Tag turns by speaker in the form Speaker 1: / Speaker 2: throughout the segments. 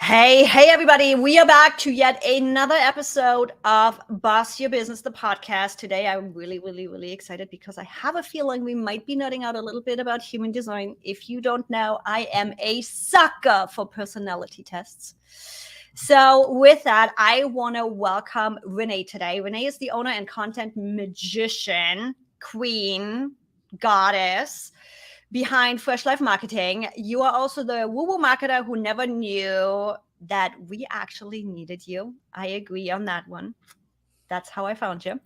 Speaker 1: Hey, everybody. We are back to yet another episode of Boss Your Business, the podcast. Today, I'm really excited because I have a feeling we might be nerding out a little bit about human design. If you don't know, I am a sucker for personality tests. So with that, I want to welcome Renee today. Renee is the owner and content magician, queen, goddess behind Fresh Life Marketing. You are also the woo-woo marketer who never knew that we actually needed you. I agree on that one. That's how I found you.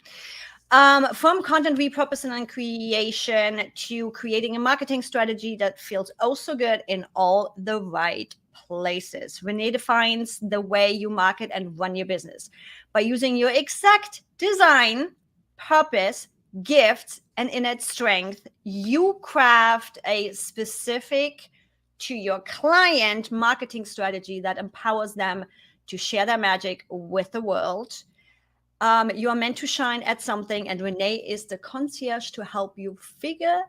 Speaker 1: From content repurposing and creation to creating a marketing strategy that feels oh so good in all the right places. Renee defines the way you market and run your business by using your exact design, purpose, gifts, and innate strength. You craft a specific to your client marketing strategy that empowers them to share their magic with the world. You are meant to shine at something, and Renee is the concierge to help you figure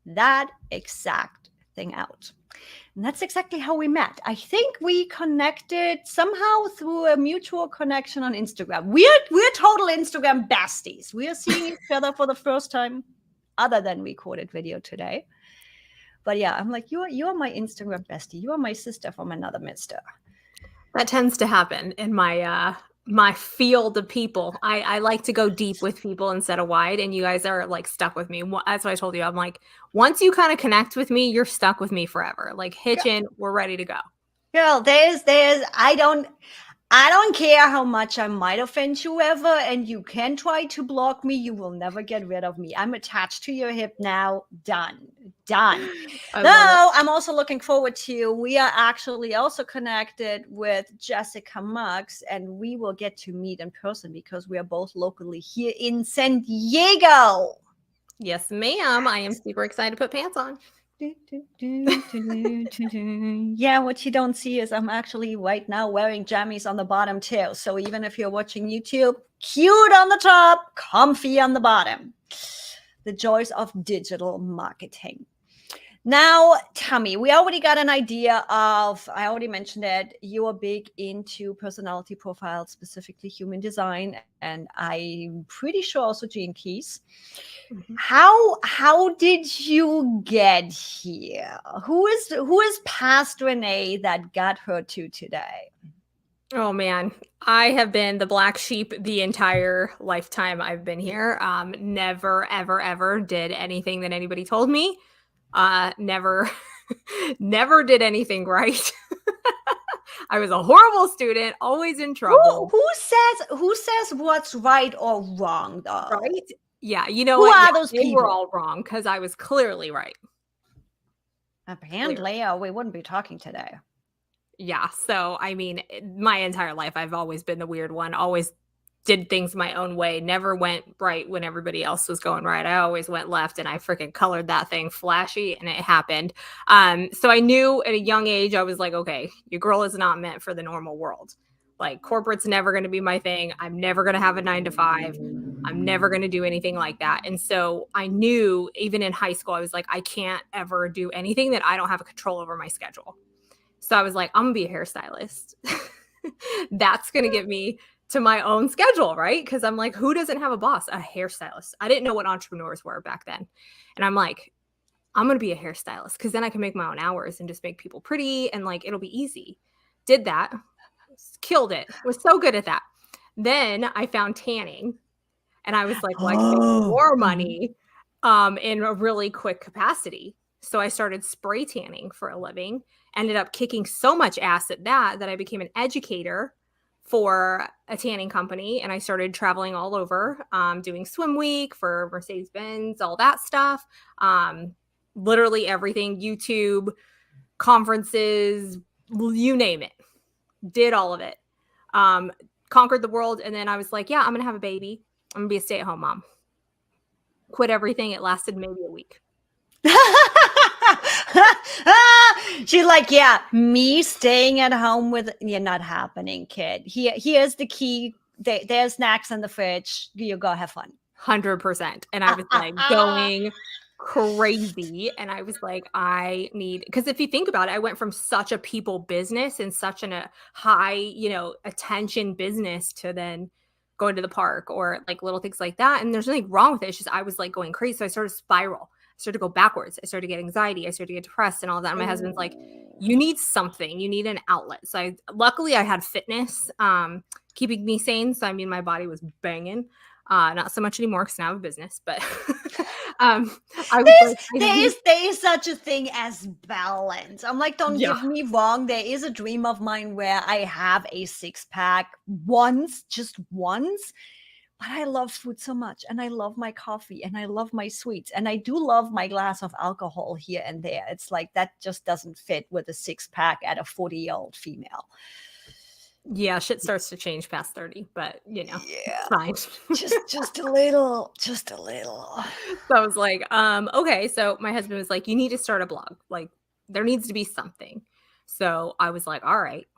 Speaker 1: that exact thing out. And that's exactly how we met. I think we connected somehow through a mutual connection on Instagram. We're total Instagram besties. We are seeing each other for the first time, other than recorded video today. But yeah, I'm like, you're my Instagram bestie. You are my sister from another mister.
Speaker 2: That tends to happen in my field of people. I like to go deep with people instead of wide, and you guys are like stuck with me. That's what I told you. I'm like, once you kind of connect with me, you're stuck with me forever. Like hitch in, we're ready to go.
Speaker 1: Girl, I don't care how much I might offend you ever, and you can try to block me. You will never get rid of me. I'm attached to your hip now. Done. Though I'm also looking forward to, we are actually also connected with Jessica Muggs, and we will get to meet in person because we are both locally here in San Diego.
Speaker 2: Yes, ma'am. I am super excited to put pants on.
Speaker 1: Yeah, what you don't see is I'm actually right now wearing jammies on the bottom too. So even if you're watching YouTube, cute on the top, comfy on the bottom. The joys of digital marketing. Now, Tammy, we already got an idea of, I already mentioned it, you are big into personality profiles, specifically human design, and I'm pretty sure also Gene Keys. Mm-hmm. How did you get here? Who is past Renee that got her to today?
Speaker 2: Oh man, I have been the black sheep the entire lifetime I've been here. Never, ever did anything that anybody told me. Never did anything right. I was a horrible student, always in trouble.
Speaker 1: Who says what's right or wrong though?
Speaker 2: Right? Yeah, you know
Speaker 1: who
Speaker 2: what?
Speaker 1: Are those people?
Speaker 2: They were all wrong because I was clearly right.
Speaker 1: Apparently, we wouldn't be talking today.
Speaker 2: Yeah, so I mean, my entire life I've always been the weird one, always did things my own way, never went right when everybody else was going right. I always went left, and I freaking colored that thing flashy, and it happened. So I knew at a young age, I was like, okay, your girl is not meant for the normal world. Like corporate's never going to be my thing. I'm never going to have a 9-to-5. I'm never going to do anything like that. And so I knew even in high school, I was like, I can't ever do anything that I don't have a control over my schedule. So I was like, I'm going to be a hairstylist. That's going to get me to my own schedule, right? Because I'm like, who doesn't have a boss? A hairstylist. I didn't know what entrepreneurs were back then. And I'm like, I'm going to be a hairstylist because then I can make my own hours and just make people pretty and like, it'll be easy. Did that. Killed it. Was so good at that. Then I found tanning and I was like, well, I can make more money in a really quick capacity. So I started spray tanning for a living, ended up kicking so much ass at that I became an educator for a tanning company. And I started traveling all over, doing swim week for Mercedes-Benz, all that stuff. Literally everything, YouTube, conferences, you name it. Did all of it. Conquered the world. And then I was like, yeah, I'm going to have a baby. I'm going to be a stay-at-home mom. Quit everything. It lasted maybe a week.
Speaker 1: She's like, yeah, me staying at home with you're not happening, kid. Here's the key. There's snacks in the fridge. You go have fun.
Speaker 2: 100%. And I was like going crazy. And I was like, I need, because if you think about it, I went from such a people business and such a high, attention business to then going to the park or like little things like that. And there's nothing wrong with it. It's just I was like going crazy. So I started to spiral. I started to go backwards. I started to get anxiety. I started to get depressed and all that. And my husband's like, you need something. You need an outlet. So luckily I had fitness keeping me sane. So I mean, my body was banging. Not so much anymore because now I have a business, but I was
Speaker 1: there is such a thing as balance. I'm like, don't get me wrong. There is a dream of mine where I have a 6-pack just once. But I love food so much, and I love my coffee, and I love my sweets, and I do love my glass of alcohol here and there. It's like that just doesn't fit with a 6-pack at a 40-year-old female.
Speaker 2: Yeah, shit starts to change past 30, but it's fine.
Speaker 1: just a little. So
Speaker 2: I was like, okay. So my husband was like, you need to start a blog. Like, there needs to be something. So I was like, all right.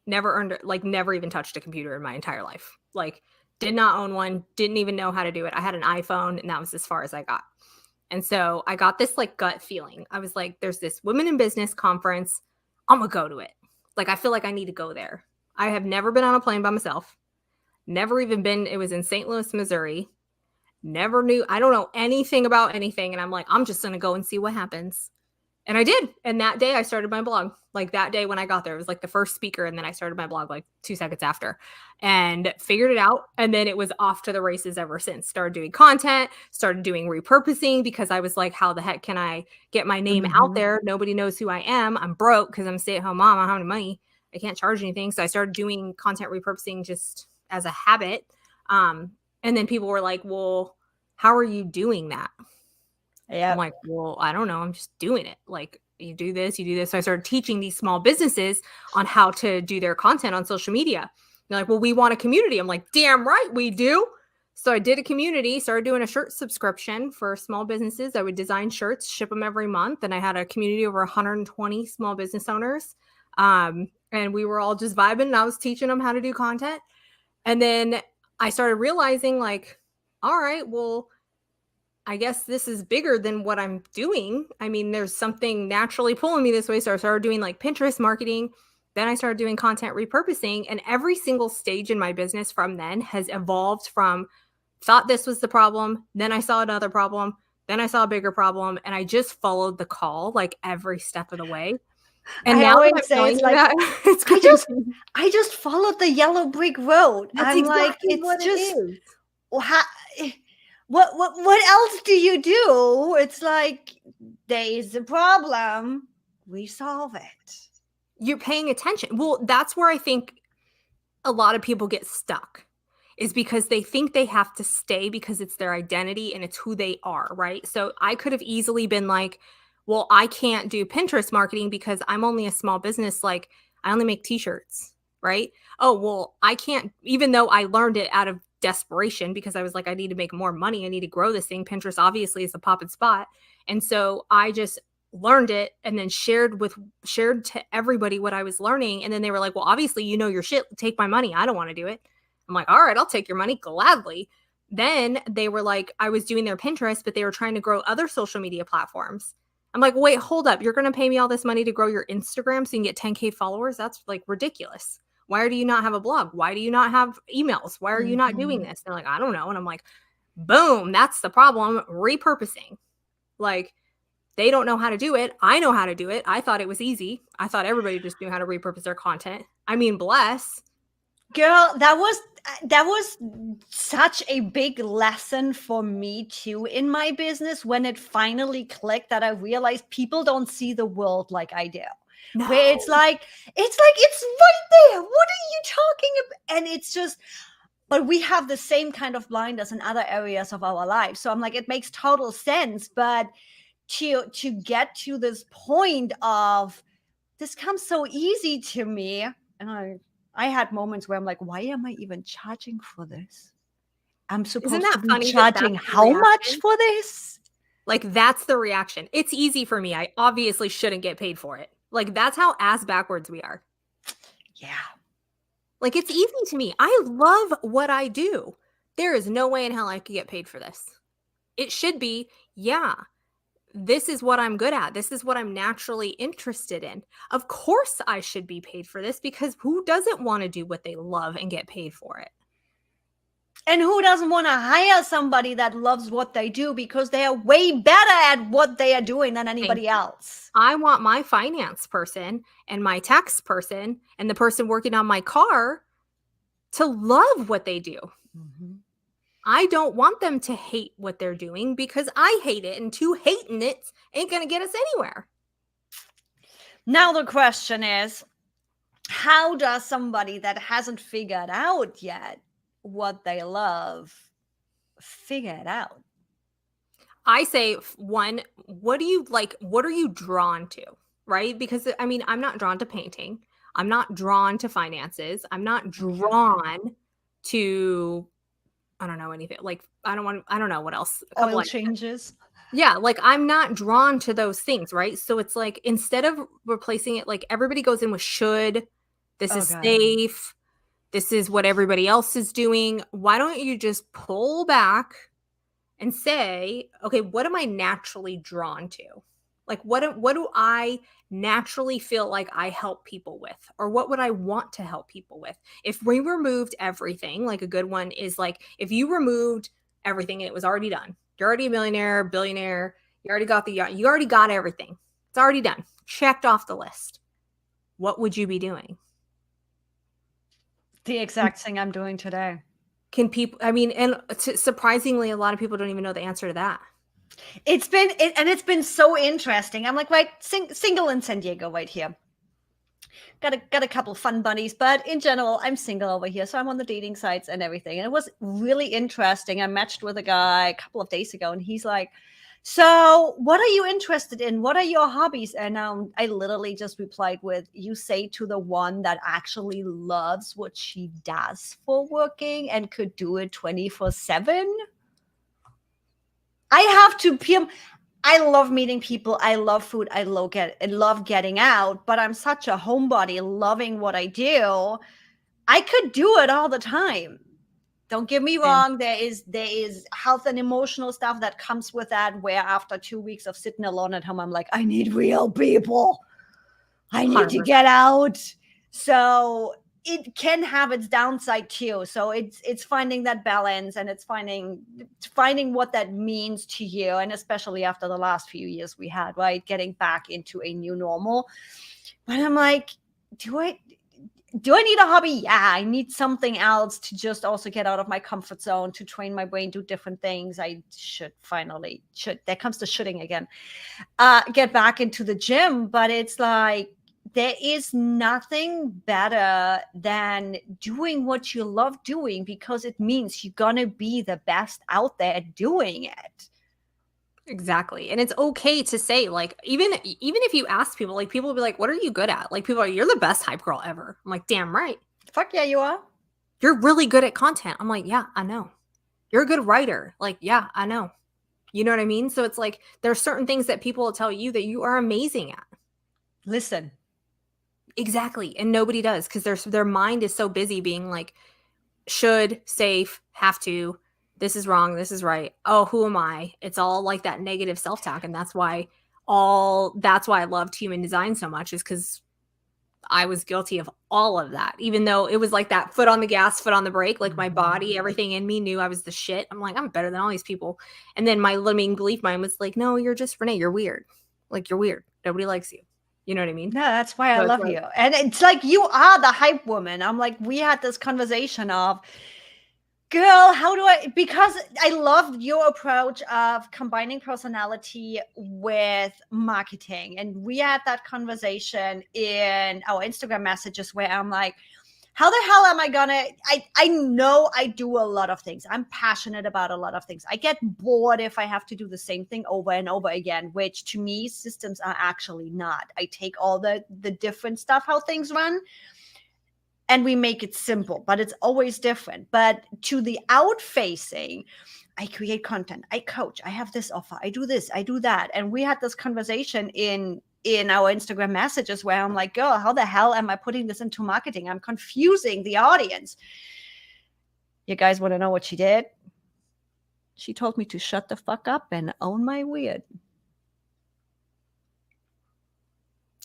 Speaker 2: Never even touched a computer in my entire life. Like, did not own one, didn't even know how to do it. I had an iPhone, and that was as far as I got. And so I got this like gut feeling. I was like, there's this women in business conference. I'm gonna go to it. Like, I feel like I need to go there. I have never been on a plane by myself. Never even been. It was in St. Louis, Missouri. Never knew. I don't know anything about anything. And I'm like, I'm just going to go and see what happens. And I did. And that day I started my blog. Like that day when I got there, it was like the first speaker. And then I started my blog like 2 seconds after and figured it out. And then it was off to the races ever since. Started doing content, started doing repurposing because I was like, how the heck can I get my name out there? Nobody knows who I am. I'm broke because I'm a stay-at-home mom. I don't have any money. I can't charge anything. So I started doing content repurposing just as a habit. And then people were like, well, how are you doing that? Yeah. I'm like, well, I don't know. I'm just doing it. Like, you do this, you do this. So I started teaching these small businesses on how to do their content on social media. They're like, well, we want a community. I'm like, damn right we do. So I did a community, started doing a shirt subscription for small businesses. I would design shirts, ship them every month. And I had a community of over 120 small business owners. And we were all just vibing. And I was teaching them how to do content. And then I started realizing like, all right, well, I guess this is bigger than what I'm doing. I mean, there's something naturally pulling me this way. So I started doing like Pinterest marketing. Then I started doing content repurposing. And every single stage in my business from then has evolved from thought this was the problem. Then I saw another problem. Then I saw a bigger problem. And I just followed the call like every step of the way. And now that I'm telling you that, it's
Speaker 1: I just followed the yellow brick road.
Speaker 2: That's
Speaker 1: I'm
Speaker 2: exactly
Speaker 1: like,
Speaker 2: what
Speaker 1: it's just,
Speaker 2: it is.
Speaker 1: what else do you do? It's like, there is a problem. We solve it.
Speaker 2: You're paying attention. Well, that's where I think a lot of people get stuck is because they think they have to stay because it's their identity and it's who they are, right? So I could have easily been like, well, I can't do Pinterest marketing because I'm only a small business. Like, I only make t-shirts, right? Oh, well, I can't, even though I learned it out of desperation because I was like, I need to make more money. I need to grow this thing. Pinterest obviously is a poppin' spot. And so I just learned it and then shared to everybody what I was learning. And then they were like, well, obviously, you know your shit. Take my money. I don't want to do it. I'm like, all right, I'll take your money gladly. Then they were like, I was doing their Pinterest, but they were trying to grow other social media platforms. I'm like, wait, hold up. You're going to pay me all this money to grow your Instagram so you can get 10K followers? That's like ridiculous. Why do you not have a blog? Why do you not have emails? Why are you not doing this? They're like, I don't know. And I'm like, boom, that's the problem. Repurposing. Like, they don't know how to do it. I know how to do it. I thought it was easy. I thought everybody just knew how to repurpose their content. I mean, bless.
Speaker 1: Girl, that was such a big lesson for me too in my business when it finally clicked that I realized people don't see the world like I do. No. Where it's like it's right there. What are you talking about? And it's just, but we have the same kind of blinders in other areas of our lives. So I'm like, it makes total sense. But to get to this point of this comes so easy to me, and I had moments where I'm like, why am I even charging for this? I'm supposed to be charging how much for this?
Speaker 2: Like, that's the reaction. It's easy for me. I obviously shouldn't get paid for it. Like, that's how ass backwards we are.
Speaker 1: Yeah.
Speaker 2: Like, it's easy to me. I love what I do. There is no way in hell I could get paid for this. It should be yeah, this is what I'm good at. This is what I'm naturally interested in. Of course, I should be paid for this because who doesn't want to do what they love and get paid for it?
Speaker 1: And who doesn't want to hire somebody that loves what they do because they are way better at what they are doing than anybody else?
Speaker 2: I want my finance person and my tax person and the person working on my car to love what they do.
Speaker 1: Mm-hmm.
Speaker 2: I don't want them to hate what they're doing because I hate it, and two hating it ain't going to get us anywhere.
Speaker 1: Now the question is, how does somebody that hasn't figured out yet what they love figure it out?
Speaker 2: I say, one, what do you like? What are you drawn to? Right? Because I mean, I'm not drawn to painting. I'm not drawn to finances. I'm not drawn to, I don't know anything. Like, I don't know what else.
Speaker 1: Oil changes.
Speaker 2: Yeah, like I'm not drawn to those things, right? So it's like, instead of replacing it, like everybody goes in with should, this is safe, this is what everybody else is doing. Why don't you just pull back and say, okay, what am I naturally drawn to? Like, what do I naturally feel like I help people with? Or what would I want to help people with? If we removed everything, like a good one is like, if you removed everything and it was already done, you're already a millionaire, billionaire, you already got the yacht, you already got everything. It's already done. Checked off the list. What would you be doing?
Speaker 1: The exact thing I'm doing today.
Speaker 2: Can people, I mean, and surprisingly, a lot of people don't even know the answer to that.
Speaker 1: It's been so interesting. I'm like, right, single in San Diego right here. Got a couple of fun buddies, but in general, I'm single over here. So I'm on the dating sites and everything. And it was really interesting. I matched with a guy a couple of days ago, and he's like, so what are you interested in? What are your hobbies? And I literally just replied with, you say to the one that actually loves what she does for working and could do it 24/7. I have to I love meeting people. I love food. I love getting out, but I'm such a homebody loving what I do. I could do it all the time. Don't get me wrong. There is health and emotional stuff that comes with that, where after 2 weeks of sitting alone at home, I'm like, I need real people. I need 100%. To get out. So it can have its downside too. So it's finding that balance, and it's finding what that means to you. And especially after the last few years we had, right? Getting back into a new normal. But I'm like, do I need a hobby? Yeah, I need something else to just also get out of my comfort zone, to train my brain, do different things. I should there comes the shooting again, get back into the gym. But it's like, there is nothing better than doing what you love doing, because it means you're going to be the best out there at doing it.
Speaker 2: Exactly. And it's okay to say, like, even if you ask people, like, people will be like, what are you good at? Like, people are, you're the best hype girl ever. I'm like, damn right.
Speaker 1: Fuck yeah, you are.
Speaker 2: You're really good at content. I'm like, yeah, I know. You're a good writer. Like, yeah, I know. You know what I mean? So it's like, there are certain things that people will tell you that you are amazing at.
Speaker 1: Listen.
Speaker 2: Exactly. And nobody does, because their mind is so busy being like, should, safe, have to, this is wrong, this is right. Oh, who am I? It's all like that negative self-talk. And that's why I loved human design so much, is because I was guilty of all of that. Even though it was like that foot on the gas, foot on the brake, like my body, everything in me knew I was the shit. I'm like, I'm better than all these people. And then my limiting belief mind was like, no, you're just Renee. You're weird. Like, you're weird. Nobody likes you. You know what I mean?
Speaker 1: No, that's why I love you. And it's like, you are the hype woman. I'm like, we had this conversation of, girl, because I loved your approach of combining personality with marketing. And we had that conversation in our Instagram messages, where I'm like, how the hell am I gonna, I know I do a lot of things. I'm passionate about a lot of things. I get bored if I have to do the same thing over and over again, which to me, systems are actually not. I take all the different stuff, how things run, and we make it simple, but it's always different. But to the out-facing, I create content, I coach, I have this offer, I do this, I do that. And we had this conversation in our Instagram messages, where I'm like, girl, how the hell am I putting this into marketing? I'm confusing the audience. You guys want to know what she did? She told me to shut the fuck up and own my weird.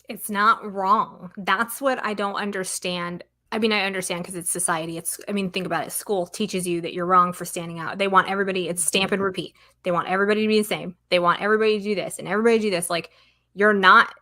Speaker 2: It's not wrong. That's what I don't understand. I mean, I understand because it's society. Think about it. School teaches you that you're wrong for standing out. They want everybody, it's stamp and repeat. They want everybody to be the same. They want everybody to do this and everybody to do this. Like, you're not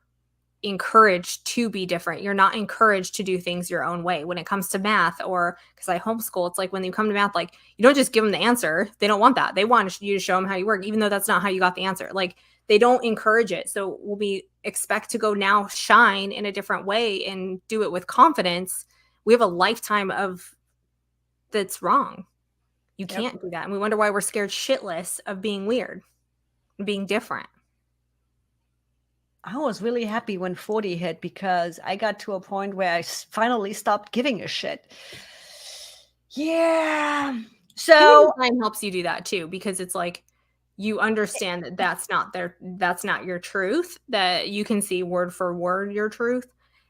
Speaker 2: encouraged to be different. You're not encouraged to do things your own way. When it comes to math, or because I homeschool, it's like when you come to math, like, you don't just give them the answer. They don't want that. They want you to show them how you work, even though that's not how you got the answer. Like, they don't encourage it. So we expect to go now shine in a different way and do it with confidence. We have a lifetime of that's wrong. You can't do that. And we wonder why we're scared shitless of being weird, being different.
Speaker 1: I was really happy when 40 hit because I got to a point where I finally stopped giving a shit. Yeah. So
Speaker 2: time helps you do that too, because it's like, you understand that that's not your truth, that you can see word for word your truth.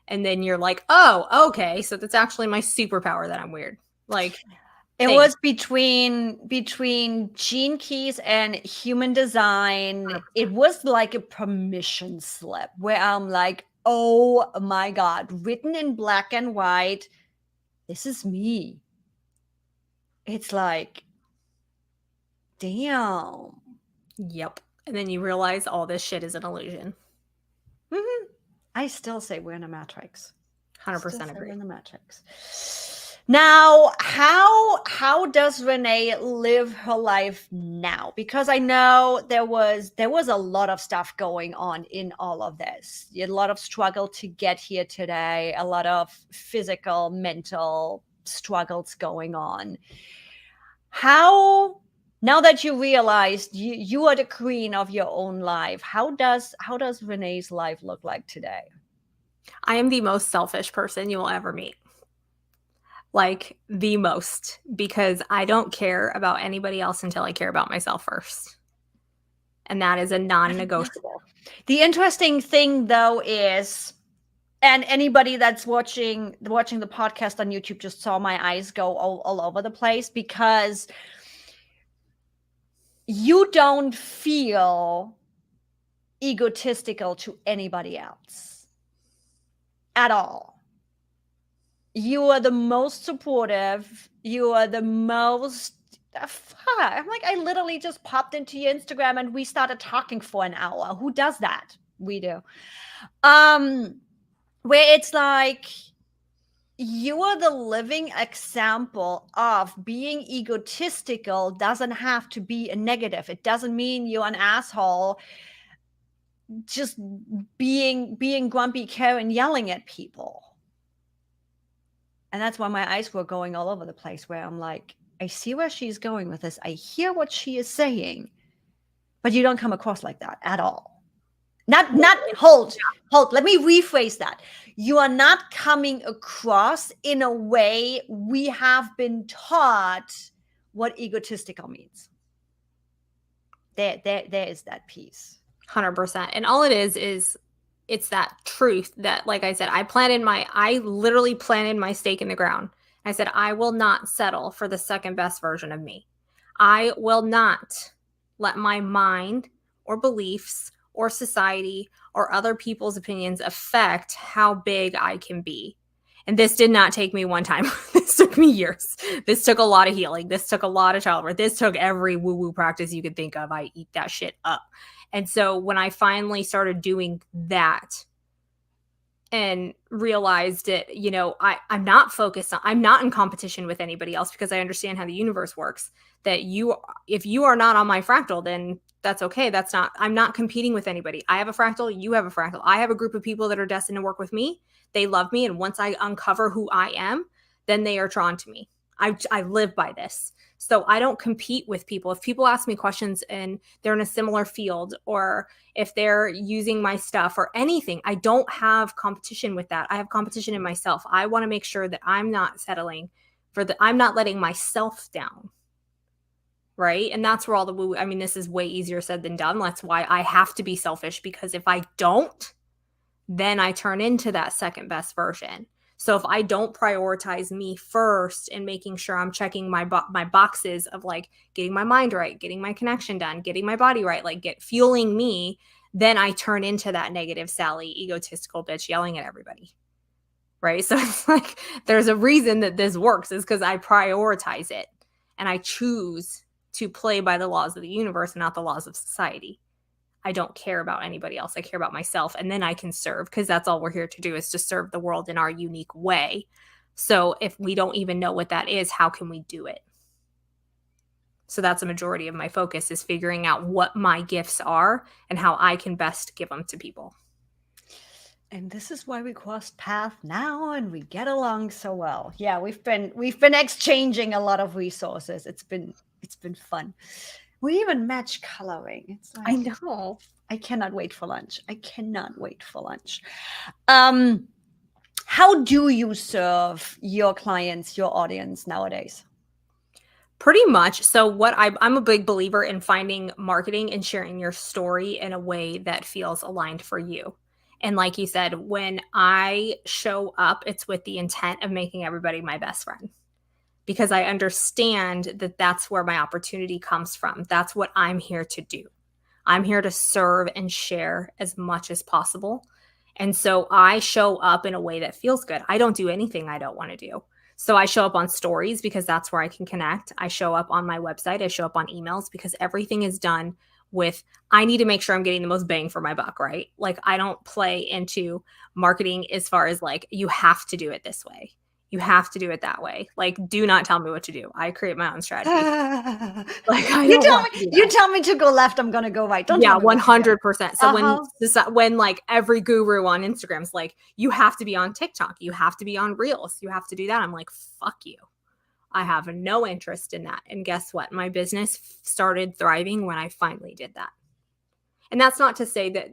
Speaker 2: And then you're like, oh, okay. So that's actually my superpower that I'm weird. Like,
Speaker 1: it was between Gene Keys and human design. It was like a permission slip where I'm like, oh my God, written in black and white. This is me. It's like, damn.
Speaker 2: Yep. And then you realize all this shit is an illusion.
Speaker 1: Mm-hmm. I still say we're in a matrix.
Speaker 2: 100% agree.
Speaker 1: We're in the matrix. Now, how does Renee live her life now? Because I know there was a lot of stuff going on in all of this. You had a lot of struggle to get here today, a lot of physical, mental struggles going on. How, now that you realized you are the queen of your own life, how does Renee's life look like today?
Speaker 2: I am the most selfish person you will ever meet. Like, the most, because I don't care about anybody else until I care about myself first. And that is a non-negotiable.
Speaker 1: The interesting thing though is, and anybody that's watching the podcast on YouTube just saw my eyes go all over the place, because you don't feel egotistical to anybody else at all. You are the most supportive. You are the most I'm like, I literally just popped into your Instagram and we started talking for an hour. Who does that? We do. Where it's like, you are the living example of being egotistical doesn't have to be a negative. It doesn't mean you're an asshole just being grumpy Karen yelling at people. And that's why my eyes were going all over the place, where I'm like, I see where she's going with this. I hear what she is saying, but you don't come across like that at all. Hold. Let me rephrase that. You are not coming across in a way we have been taught what egotistical means. There is that piece.
Speaker 2: 100%. And all it is it's that truth that, like I said, I literally planted my stake in the ground. I said, I will not settle for the second best version of me. I will not let my mind or beliefs or society or other people's opinions affect how big I can be. And this did not take me one time. This took me years. This took a lot of healing. This took a lot of childbirth. This took every woo-woo practice you could think of. I eat that shit up. And so when I finally started doing that and realized it, I'm not focused on, I'm not in competition with anybody else, because I understand how the universe works, that if you are not on my fractal, then that's okay. I'm not competing with anybody. I have a fractal. You have a fractal. I have a group of people that are destined to work with me. They love me. And once I uncover who I am, then they are drawn to me. I live by this. So I don't compete with people. If people ask me questions and they're in a similar field, or if they're using my stuff or anything, I don't have competition with that. I have competition in myself. I want to make sure that I'm not settling I'm not letting myself down. Right. And that's where all the woo, this is way easier said than done. That's why I have to be selfish, because if I don't, then I turn into that second best version. So if I don't prioritize me first and making sure I'm checking my boxes of like getting my mind right, getting my connection done, getting my body right, like fueling me, then I turn into that negative Sally, egotistical bitch yelling at everybody. Right? So it's like there's a reason that this works is because I prioritize it and I choose to play by the laws of the universe and not the laws of society. I don't care about anybody else. I care about myself. And then I can serve, because that's all we're here to do, is to serve the world in our unique way. So if we don't even know what that is, how can we do it? So that's a majority of my focus, is figuring out what my gifts are and how I can best give them to people.
Speaker 1: And this is why we crossed paths now and we get along so well. Yeah, we've been exchanging a lot of resources. It's been fun. We even match coloring. It's like,
Speaker 2: I know.
Speaker 1: I cannot wait for lunch. I cannot wait for lunch. How do you serve your clients, your audience nowadays?
Speaker 2: Pretty much. So I'm a big believer in finding marketing and sharing your story in a way that feels aligned for you. And like you said, when I show up, it's with the intent of making everybody my best friend, because I understand that that's where my opportunity comes from. That's what I'm here to do. I'm here to serve and share as much as possible. And so I show up in a way that feels good. I don't do anything I don't want to do. So I show up on stories because that's where I can connect. I show up on my website. I show up on emails because everything is done with, I need to make sure I'm getting the most bang for my buck, right? Like, I don't play into marketing as far as like, you have to do it this way. You have to do it that way. Like, do not tell me what to do. I create my own strategy. Like,
Speaker 1: you tell me to go left, I'm gonna go right. Don't
Speaker 2: yeah,
Speaker 1: tell me
Speaker 2: 100%. So when like every guru on Instagram's like, you have to be on TikTok, you have to be on Reels, you have to do that, I'm like, fuck you. I have no interest in that. And guess what? My business started thriving when I finally did that. And that's not to say that,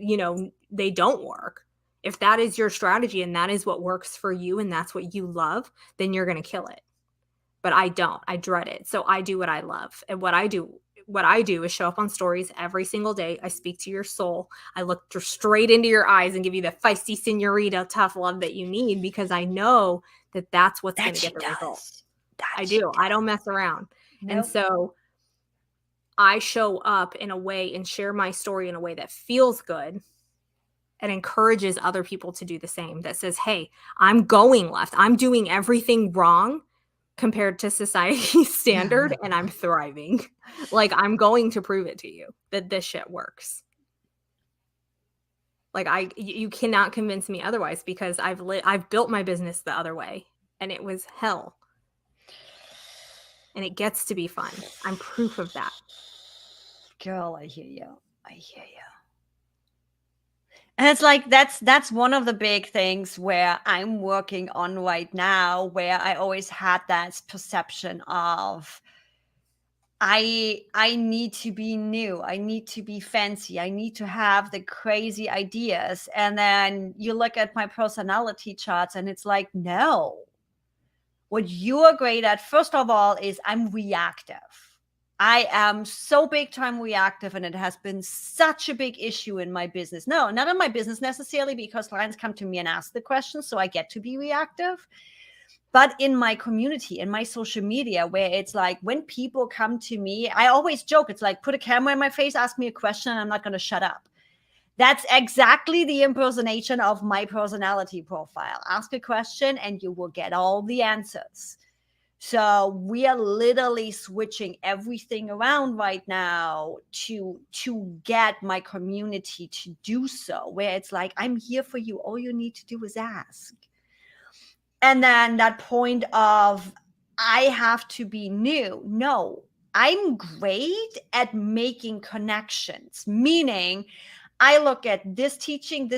Speaker 2: they don't work. If that is your strategy and that is what works for you and that's what you love, then you're going to kill it. But I don't. I dread it. So I do what I love. And what I do is show up on stories every single day. I speak to your soul. I look straight into your eyes and give you the feisty senorita tough love that you need, because I know that that's what's going to get the result. I do. I don't mess around. Nope. And so I show up in a way and share my story in a way that feels good and encourages other people to do the same. That says, hey, I'm going left. I'm doing everything wrong compared to society's standard, and I'm thriving. Like, I'm going to prove it to you that this shit works. Like, you cannot convince me otherwise, because I've built my business the other way, and it was hell. And it gets to be fun. I'm proof of that.
Speaker 1: Girl, I hear you. And it's like, that's one of the big things where I'm working on right now, where I always had that perception of, I need to be new. I need to be fancy. I need to have the crazy ideas. And then you look at my personality charts and it's like, no. What you are great at, first of all, is I'm reactive. I am so big time reactive, and it has been such a big issue in my business. No, not in my business necessarily, because clients come to me and ask the questions, so I get to be reactive. But in my community, in my social media, where it's like, when people come to me, I always joke, it's like, put a camera in my face, ask me a question, and I'm not going to shut up. That's exactly the impersonation of my personality profile. Ask a question and you will get all the answers. So we are literally switching everything around right now to get my community to do so, where it's like, I'm here for you. All you need to do is ask. And then that point of, I have to be new. No, I'm great at making connections, meaning I look at this teaching,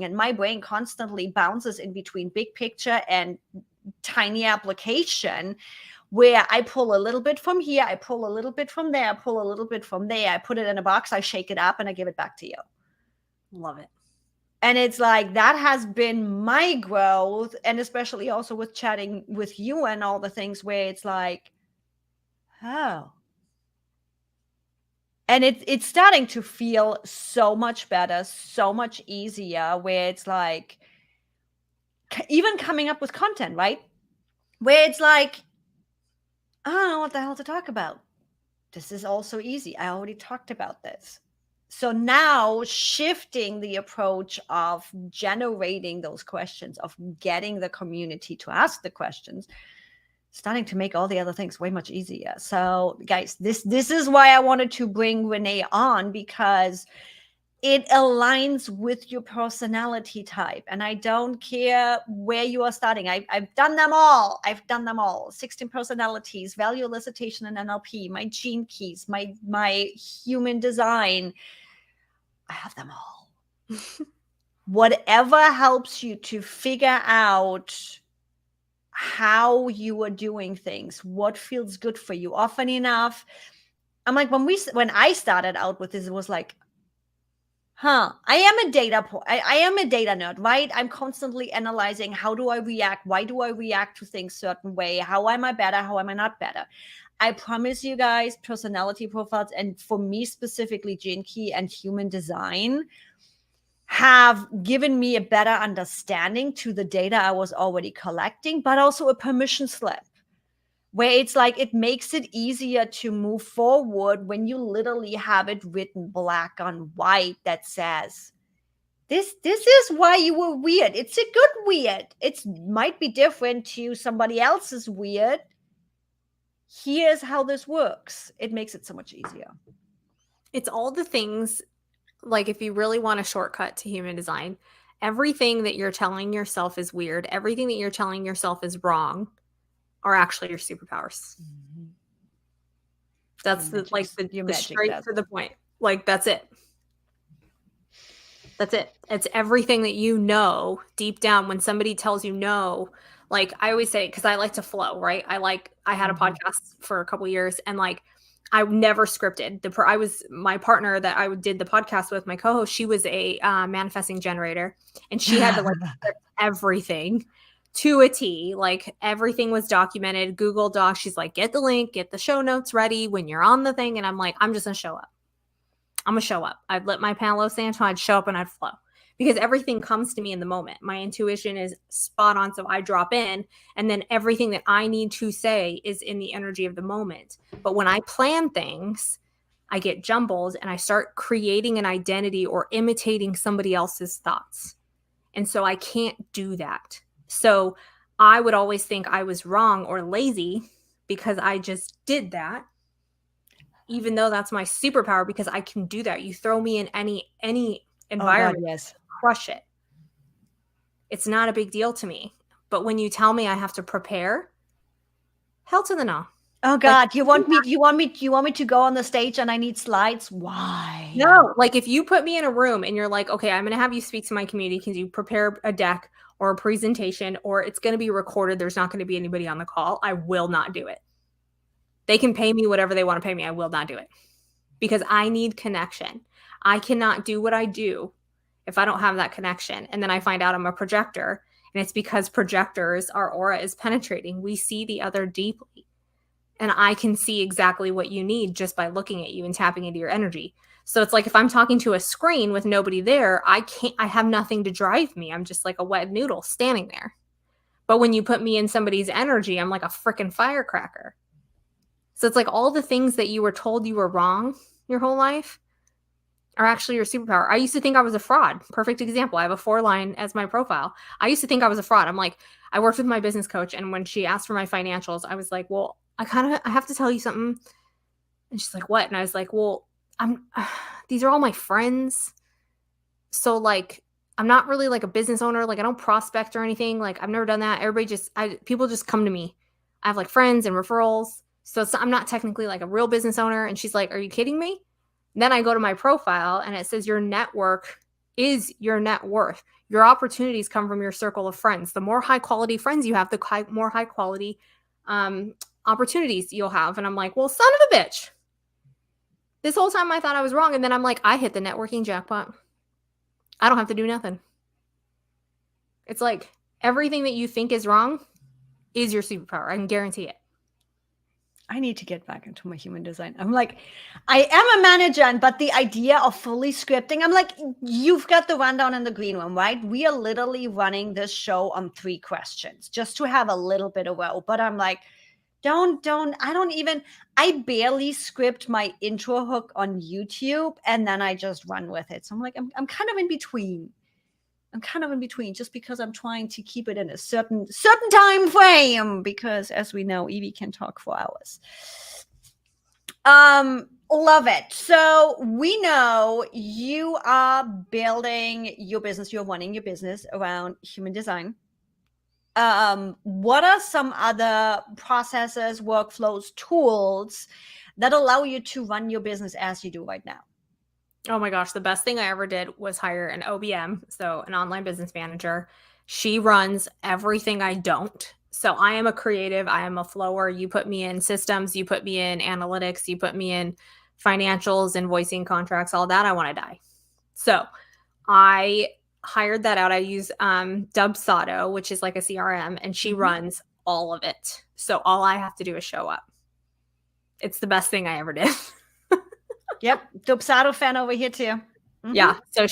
Speaker 1: and my brain constantly bounces in between big picture and tiny application, where I pull a little bit from here, I pull a little bit from there, I pull a little bit from there, I put it in a box, I shake it up, and I give it back to you.
Speaker 2: Love it.
Speaker 1: And it's like, that has been my growth, and especially also with chatting with you and all the things, where it's like, oh. And it's starting to feel so much better, so much easier, where it's like, even coming up with content, right? Where it's like, I don't know what the hell to talk about. This is also easy. I already talked about this. So now shifting the approach of generating those questions, of getting the community to ask the questions, starting to make all the other things way much easier. So guys, this is why I wanted to bring Renee on, because it aligns with your personality type. And I don't care where you are starting. I've done them all. 16 personalities, value elicitation and NLP, my gene keys, my human design. I have them all. Whatever helps you to figure out how you are doing things, what feels good for you. Often enough, I'm like, when I started out with this, it was like, I am a I am a data nerd, right? I'm constantly analyzing, how do I react? Why do I react to things certain way? How am I better? How am I not better? I promise you guys, personality profiles, and for me specifically, Gene Key and human design, have given me a better understanding to the data I was already collecting, but also a permission slip, where it's like, it makes it easier to move forward when you literally have it written black on white that says, this is why you were weird. It's a good weird. It might be different to somebody else's weird. Here's how this works. It makes it so much easier.
Speaker 2: It's all the things, like if you really want a shortcut to human design, everything that you're telling yourself is weird, everything that you're telling yourself is wrong, are actually your superpowers. Mm-hmm. That's the straight to the point. Like, that's it. That's it. It's everything that you know deep down. When somebody tells you no, like I always say, because I like to flow, right? I had a podcast for a couple years, and like, I never scripted. My partner that I did the podcast with, my co-host, she was a manifesting generator, and she had to like script everything to a T. Like, everything was documented, Google Docs. She's like, get the link, get the show notes ready when you're on the thing. And I'm like, I'm just gonna show up. I'm gonna show up. I'd let my Palo Santo, I'd show up and I'd flow, because everything comes to me in the moment. My intuition is spot on. So I drop in, and then everything that I need to say is in the energy of the moment. But when I plan things, I get jumbled and I start creating an identity or imitating somebody else's thoughts. And so I can't do that. So I would always think I was wrong or lazy because I just did that, even though that's my superpower, because I can do that. You throw me in any environment,
Speaker 1: yes,
Speaker 2: crush it. It's not a big deal to me. But when you tell me I have to prepare, hell to the no.
Speaker 1: Oh God, like, you want me to go on the stage and I need slides? Why?
Speaker 2: No, like if you put me in a room and you're like, okay, I'm going to have you speak to my community. Can you prepare a deck or a presentation, or it's going to be recorded, there's not going to be anybody on the call, I will not do it. They can pay me whatever they want to pay me. I will not do it, because I need connection. I cannot do what I do if I don't have that connection. And then I find out I'm a projector, and it's because projectors, our aura is penetrating. We see the other deeply, and I can see exactly what you need just by looking at you and tapping into your energy. So it's like, if I'm talking to a screen with nobody there, I have nothing to drive me. I'm just like a wet noodle standing there. But when you put me in somebody's energy, I'm like a freaking firecracker. So it's like all the things that you were told you were wrong your whole life are actually your superpower. I used to think I was a fraud. Perfect example. I have a 4-line as my profile. I used to think I was a fraud. I'm like, I worked with my business coach, and when she asked for my financials, I was like, well, I have to tell you something. And she's like, what? And I was like, well, these are all my friends. So like, I'm not really like a business owner. Like, I don't prospect or anything. Like, I've never done that. People just come to me. I have like friends and referrals. So I'm not technically like a real business owner. And she's like, are you kidding me? And then I go to my profile and it says your network is your net worth. Your opportunities come from your circle of friends. The more high quality friends you have, the more high quality opportunities you'll have. And I'm like, well, son of a bitch. This whole time I thought I was wrong. And then I'm like, I hit the networking jackpot. I don't have to do nothing. It's like everything that you think is wrong is your superpower. I can guarantee it.
Speaker 1: I need to get back into my human design. I'm like, I am a manager, but the idea of fully scripting, I'm like, you've got the rundown in the green room, right? We are literally running this show on 3 questions just to have a little bit of row. But I'm like, I barely script my intro hook on YouTube and then I just run with it. So I'm like, I'm kind of in between. Just because I'm trying to keep it in a certain time frame, because as we know, Evie can talk for hours. Love it. So we know you are building your business, you're running your business around human design. What are some other processes, workflows, tools that allow you to run your business as you do right now?
Speaker 2: Oh my gosh, the best thing I ever did was hire an OBM, so an online business manager. She runs everything I don't. So I am a creative, I am a flower. You put me in systems, you put me in analytics, you put me in financials, invoicing, contracts, all that, I want to die. So I hired that out. I use Dubsado, which is like a CRM, and she runs all of it. So all I have to do is show up. It's the best thing I ever did.
Speaker 1: Yep. Dubsado fan over here too.
Speaker 2: Yeah. So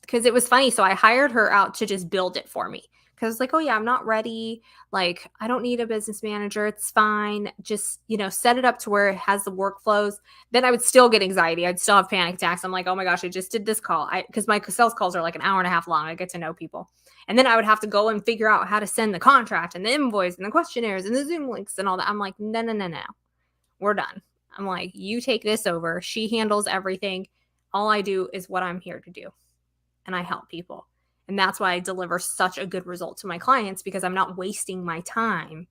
Speaker 2: because it was funny. So I hired her out to just build it for me. Because I was like, oh yeah, I'm not ready. Like, I don't need a business manager. It's fine. Just, set it up to where it has the workflows. Then I would still get anxiety. I'd still have panic attacks. I'm like, oh my gosh, I just did this call. Because my sales calls are like an hour and a half long. I get to know people. And then I would have to go and figure out how to send the contract and the invoice and the questionnaires and the Zoom links and all that. I'm like, no. We're done. I'm like, you take this over. She handles everything. All I do is what I'm here to do. And I help people. And that's why I deliver such a good result to my clients, because I'm not wasting my time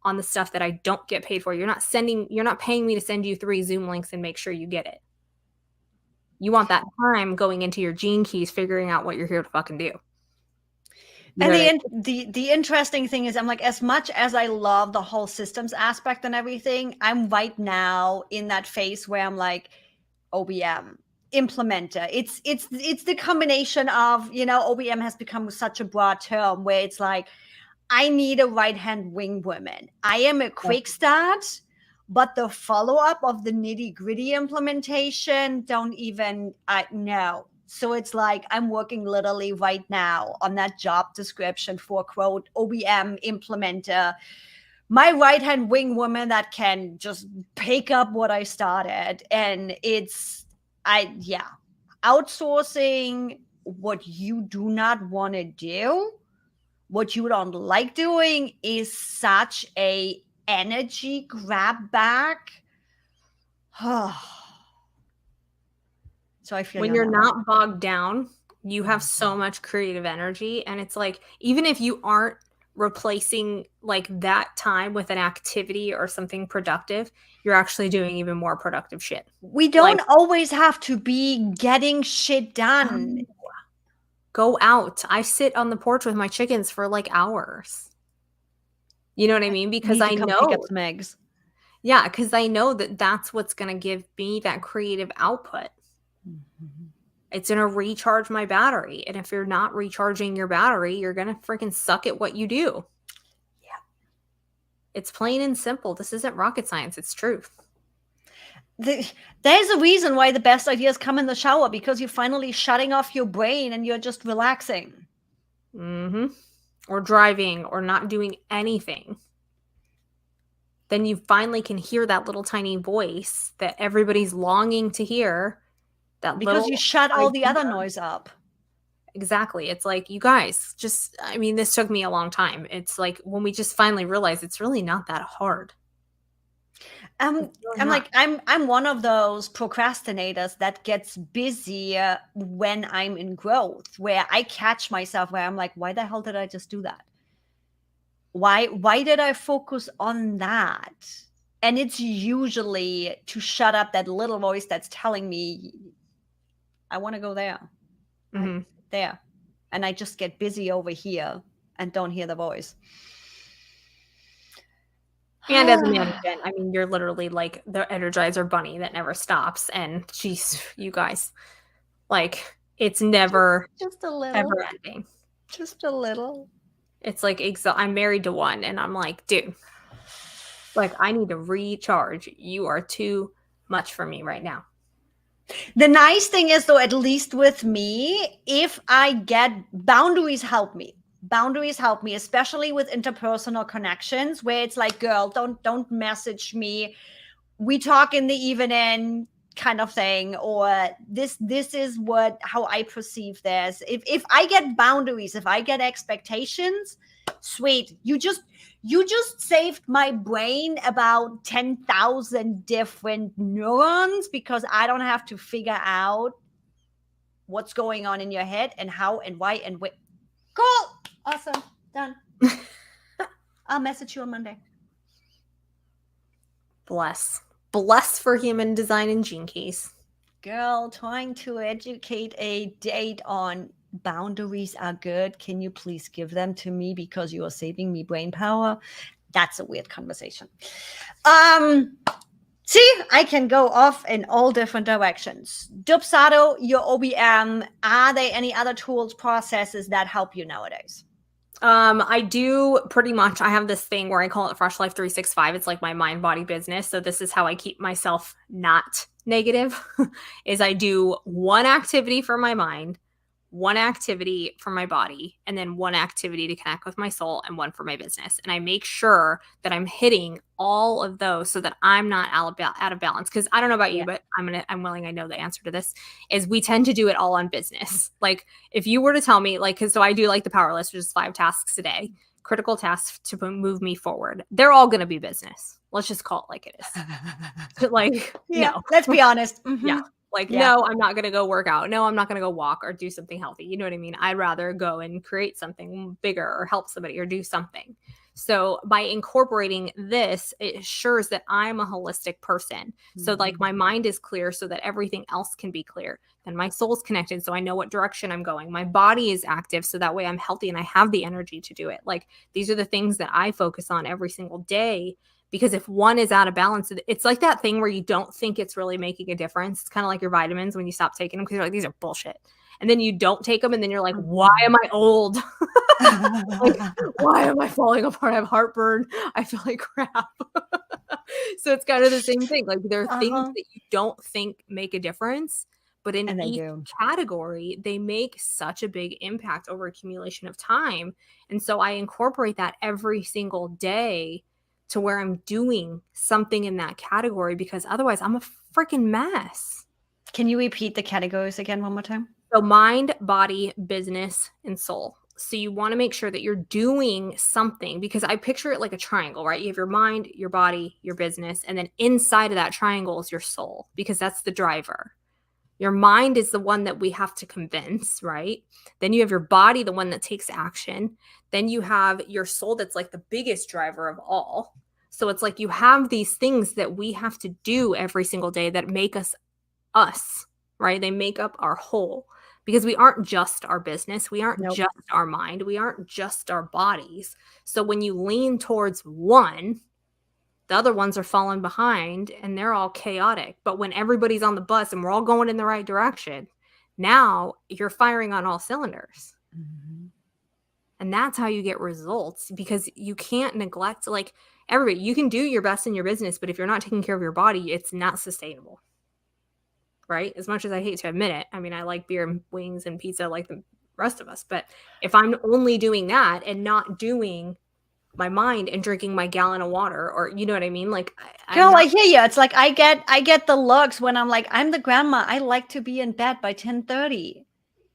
Speaker 2: on the stuff that I don't get paid for. You're not paying me to send you 3 Zoom links and make sure you get it. You want that time going into your gene keys, figuring out what you're here to fucking do.
Speaker 1: And the interesting thing is, I'm like, as much as I love the whole systems aspect and everything, I'm right now in that phase where I'm like, OBM implementer. It's the combination of, OBM has become such a broad term where it's like, I need a right-hand wing woman. I am a quick start, but the follow-up of the nitty-gritty implementation don't even know. So it's like, I'm working literally right now on that job description for, quote, OBM implementer, my right-hand wing woman that can just pick up what I started. And outsourcing what you do not want to do, what you don't like doing, is such a energy grab back. So I feel
Speaker 2: when you're not bogged down, you have so much creative energy. And it's like, even if you aren't replacing like that time with an activity or something productive, you're actually doing even more productive shit.
Speaker 1: We don't always have to be getting shit done.
Speaker 2: Go out. I sit on the porch with my chickens for like hours. You know what I mean? Because I know
Speaker 1: pick up some eggs.
Speaker 2: Yeah, because I know that that's what's going to give me that creative output. It's going to recharge my battery. And if you're not recharging your battery, you're going to freaking suck at what you do.
Speaker 1: Yeah.
Speaker 2: It's plain and simple. This isn't rocket science. It's truth.
Speaker 1: There's a reason why the best ideas come in the shower, because you're finally shutting off your brain and you're just relaxing.
Speaker 2: Or driving or not doing anything. Then you finally can hear that little tiny voice that everybody's longing to hear.
Speaker 1: Because you shut all the other noise up.
Speaker 2: Exactly. It's like, you guys, this took me a long time. It's like when we just finally realize it's really not that hard.
Speaker 1: I'm one of those procrastinators that gets busy when I'm in growth, where I catch myself where I'm like, why the hell did I just do that? Why did I focus on that? And it's usually to shut up that little voice that's telling me, I want to go there. There. And I just get busy over here and don't hear the voice.
Speaker 2: And as a management, you're literally like the Energizer bunny that never stops. And geez, you guys, like, it's never
Speaker 1: just a little
Speaker 2: ever ending.
Speaker 1: Just a little.
Speaker 2: It's like, I'm married to one, and I'm like, dude, Like, I need to recharge. You are too much for me right now.
Speaker 1: The nice thing is, though, at least with me, if I get boundaries, help me. Boundaries help me, especially with interpersonal connections, where it's like, girl, don't message me. We talk in the evening, kind of thing, or this is how I perceive this. If I get boundaries, if I get expectations, sweet. You just saved my brain about 10,000 different neurons, because I don't have to figure out what's going on in your head and how and why and where. Cool. Awesome. Done. I'll message you on Monday.
Speaker 2: Bless for human design and gene keys.
Speaker 1: Girl, trying to educate a date on boundaries are good. Can you please give them to me because you are saving me brain power? That's a weird conversation. See, I can go off in all different directions. Dubsado, your OBM, are there any other tools, processes that help you nowadays?
Speaker 2: I do pretty much. I have this thing where I call it Fresh Life 365. It's like my mind body business. So this is how I keep myself not negative is I do one activity for my mind, one activity for my body, and then one activity to connect with my soul and one for my business. And I make sure that I'm hitting all of those so that I'm not out of balance. Because I don't know about you, but I'm willing. I know the answer to this is we tend to do it all on business. Like if you were to tell me, like, so I do like the power list, which is 5 tasks a day, critical tasks to move me forward. They're all going to be business. Let's just call it like it is. Like, no.
Speaker 1: Let's be honest. Mm-hmm.
Speaker 2: Yeah. Like, no, I'm not going to go work out. No, I'm not going to go walk or do something healthy. You know what I mean? I'd rather go and create something bigger or help somebody or do something. So by incorporating this, it assures that I'm a holistic person. Mm-hmm. So like my mind is clear so that everything else can be clear. Then my soul's connected. So I know what direction I'm going. My body is active. So that way I'm healthy and I have the energy to do it. Like these are the things that I focus on every single day. Because if one is out of balance, it's like that thing where you don't think it's really making a difference. It's kind of like your vitamins when you stop taking them because you're like, these are bullshit. And then you don't take them and then you're like, why am I old? Like, why am I falling apart? I have heartburn. I feel like crap. So it's kind of the same thing. Like there are things that you don't think make a difference, but in each category, they make such a big impact over accumulation of time. And so I incorporate that every single day to where I'm doing something in that category, because otherwise I'm a freaking mess.
Speaker 1: Can you repeat the categories again one more time?
Speaker 2: So mind, body, business, and soul. So you want to make sure that you're doing something, because I picture it like a triangle, right? You have your mind, your body, your business, and then inside of that triangle is your soul, because that's the driver. Your mind is the one that we have to convince, right? Then you have your body, the one that takes action. Then you have your soul that's like the biggest driver of all. So it's like you have these things that we have to do every single day that make us, right? They make up our whole, because we aren't just our business. We aren't just our mind. We aren't just our bodies. So when you lean towards one, the other ones are falling behind and they're all chaotic. But when everybody's on the bus and we're all going in the right direction, now you're firing on all cylinders. Mm-hmm. And that's how you get results, because you can't neglect, like everybody, you can do your best in your business, but if you're not taking care of your body, it's not sustainable. Right? As much as I hate to admit it. I mean, I like beer and wings and pizza like the rest of us. But if I'm only doing that and not doing my mind and drinking my gallon of water, or you know what I mean? Like,
Speaker 1: girl, I hear you. It's like I get the looks when I'm like, I'm the grandma. I like to be in bed by 10:30.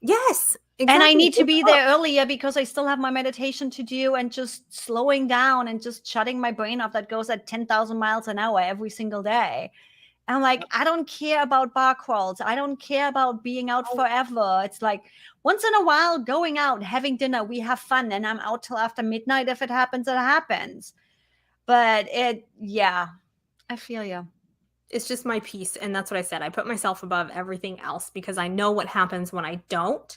Speaker 2: Yes.
Speaker 1: Exactly. And I need to be there earlier because I still have my meditation to do, and just slowing down and just shutting my brain off that goes at 10,000 miles an hour every single day. I'm like, I don't care about bar crawls. I don't care about being out forever. It's like once in a while going out, having dinner, we have fun, and I'm out till after midnight. If it happens, it happens. But I feel you.
Speaker 2: It's just my piece. And that's what I said. I put myself above everything else because I know what happens when I don't.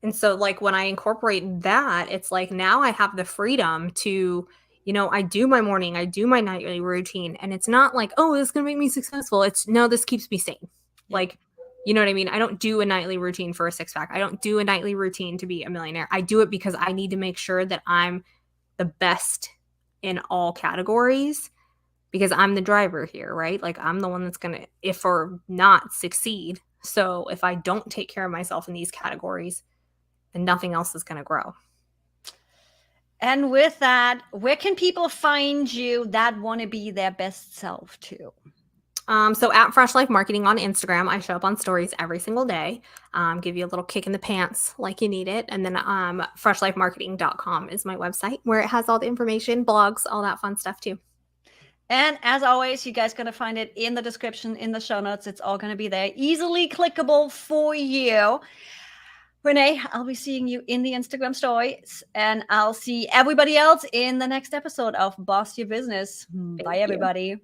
Speaker 2: And so like when I incorporate that, it's like now I have the freedom to, you know, I do my morning, I do my nightly routine, and it's not like, oh, this is going to make me successful. It's no, this keeps me sane. Yeah. Like, you know what I mean? I don't do a nightly routine for a 6-pack. I don't do a nightly routine to be a millionaire. I do it because I need to make sure that I'm the best in all categories. because I'm the driver here, right? Like I'm the one that's going to, if or not, succeed. So if I don't take care of myself in these categories, then nothing else is going to grow.
Speaker 1: And with that, where can people find you that want to be their best self too?
Speaker 2: So at Fresh Life Marketing on Instagram, I show up on stories every single day, give you a little kick in the pants like you need it. And then freshlifemarketing.com is my website where it has all the information, blogs, all that fun stuff too.
Speaker 1: And as always, you guys going to find it in the description, in the show notes. It's all going to be there, easily clickable for you. Renee, I'll be seeing you in the Instagram stories, and I'll see everybody else in the next episode of Boss Your Business. Bye, everybody.